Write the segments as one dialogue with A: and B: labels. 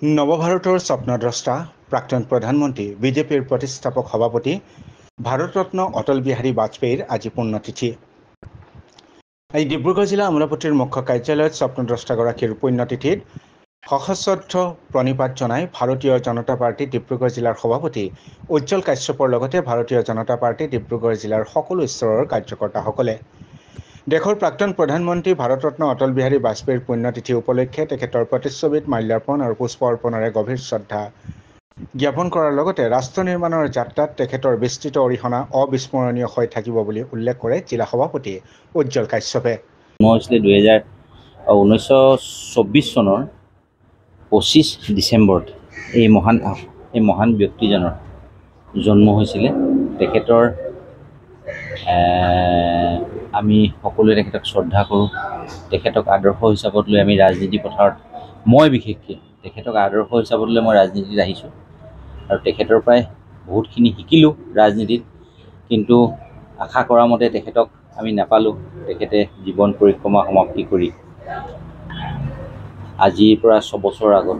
A: নৱভাৰতৰ স্বপ্নদ্ৰষ্টা প্ৰাক্তন প্ৰধানমন্ত্ৰী বিজেপিৰ প্ৰতিষ্ঠাপক সভাপতি ভাৰতৰত্ন অটল বিহাৰী বাজপেয়ীৰ আজি পুণ্যতিথি। এই ডিব্ৰুগড় জিলা আমোলাপট্টিৰ মুখ্য কাৰ্যালয়ত স্বপ্নদ্ৰষ্টাগৰাকীৰ পুণ্যতিথিত সশ্ৰদ্ধ প্ৰণিপাত জনাই ভাৰতীয় জনতা পাৰ্টি ডিব্ৰুগড় জিলাৰ সভাপতি উজ্জ্বল কাশ্যপৰ লগতে ভাৰতীয় জনতা পাৰ্টি ডিব্ৰুগড় জিলাৰ সকলো স্তৰৰ কাৰ্যকৰ্তাসকলে দেশৰ প্ৰাক্তন প্ৰধানমন্ত্ৰী ভাৰতৰত্ন অটল বিহাৰী বাজপেয়ীৰ পুণ্যতিথি উপলক্ষে তেখেতৰ প্ৰতিচ্ছবিত মাল্যাৰ্পণ আৰু পুষ্প অৰ্পণেৰে গভীৰ শ্ৰদ্ধা জ্ঞাপন কৰাৰ লগতে ৰাষ্ট্ৰ নিৰ্মাণৰ যাত্ৰাত তেখেতৰ বিস্তৃত অৰিহণা অবিস্মৰণীয় হৈ থাকিব বুলি উল্লেখ কৰে জিলা সভাপতি উজ্জ্বল কাশ্যপে।
B: মই 1924 চনৰ 25 ডিচেম্বৰত এই মহান ব্যক্তিজনৰ জন্ম হৈছিলে। তেখেতৰ আমি সকলোৱে তেখেতক শ্ৰদ্ধা কৰোঁ। তেখেতক আদৰ্শ হিচাপত লৈ আমি ৰাজনীতি পথাৰত মই বিশেষকৈ তেখেতক আদৰ্শ হিচাপত লৈ মই ৰাজনীতিত আহিছোঁ আৰু তেখেতৰ পৰাই বহুতখিনি শিকিলোঁ ৰাজনীতিত, কিন্তু আশা কৰা মতে তেখেতক আমি নাপালোঁ। তেখেতে জীৱন পৰিক্ৰমা সমাপ্তি কৰি আজিৰ পৰা 6 বছৰ আগত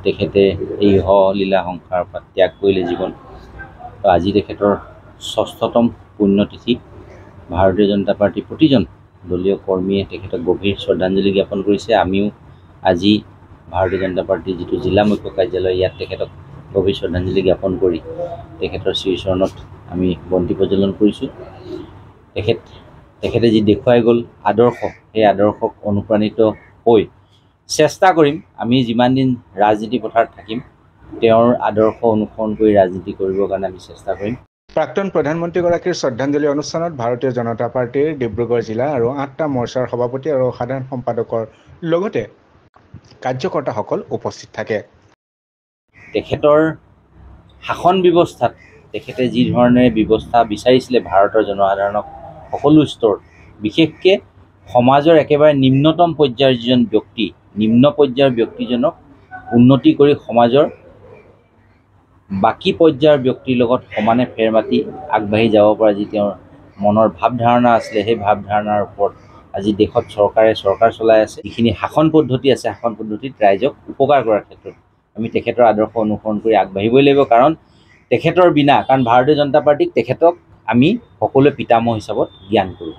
B: তেখেতে এই লীলা সংসাৰৰ পৰা ত্যাগ কৰিলে জীৱন। আজি তেখেতৰ 6ষ্ঠতম পুণ্যতিথি। ভাৰতীয় জনতা পাৰ্টীৰ প্ৰতিজন দলীয় কৰ্মীয়ে তেখেতক গভীৰ শ্ৰদ্ধাঞ্জলি জ্ঞাপন কৰিছে। আমিও আজি ভাৰতীয় জনতা পাৰ্টীৰ যিটো জিলা মুখ্য কাৰ্যালয় ইয়াত তেখেতক গভীৰ শ্ৰদ্ধাঞ্জলি জ্ঞাপন কৰি তেখেতৰ শ্ৰীচৰণত আমি বন্তি প্ৰজ্বলন কৰিছোঁ। তেখেতে যি দেখুৱাই গ'ল আদৰ্শ, সেই আদৰ্শক অনুপ্ৰাণিত হৈ চেষ্টা কৰিম আমি যিমান দিন ৰাজনীতি পথাৰত থাকিম তেওঁৰ আদৰ্শ অনুসৰণ কৰি ৰাজনীতি কৰিবৰ কাৰণে আমি চেষ্টা কৰিম।
A: প্ৰাক্তন প্ৰধানমন্ত্ৰীগৰাকীৰ শ্ৰদ্ধাঞ্জলি অনুষ্ঠানত ভাৰতীয় জনতা পাৰ্টীৰ ডিব্ৰুগড় জিলা আৰু 8টা মৰ্চাৰ সভাপতি আৰু সাধাৰণ সম্পাদকৰ লগতে কাৰ্যকৰ্তাসকল উপস্থিত থাকে।
B: তেখেতৰ শাসন ব্যৱস্থাত তেখেতে যি ধৰণে ব্যৱস্থা বিচাৰিছিলে ভাৰতৰ জনসাধাৰণক সকলো স্তৰ, বিশেষকৈ সমাজৰ একেবাৰে নিম্নতম পৰ্যায়ৰ যিজন ব্যক্তি, নিম্ন পৰ্যায়ৰ ব্যক্তিজনক উন্নতি কৰি সমাজৰ বাকী পৰ্যায়ৰ ব্যক্তিৰ লগত সমানে ফেৰ মাতি আগবাঢ়ি যাব পৰা যি তেওঁৰ মনৰ ভাৱধাৰণা আছিলে, সেই ভাৱধাৰণাৰ ওপৰত আজি দেশত চৰকাৰ চলাই আছে। যিখিনি শাসন পদ্ধতি আছে, শাসন পদ্ধতিত ৰাইজক উপকাৰ কৰাৰ ক্ষেত্ৰত আমি তেখেতৰ আদৰ্শ অনুসৰণ কৰি আগবাঢ়িবই লাগিব। কাৰণ তেখেতৰ বিনা, কাৰণ ভাৰতীয় জনতা পাৰ্টীক তেখেতক আমি সকলোৱে পিতামহ হিচাপত জ্ঞান কৰোঁ।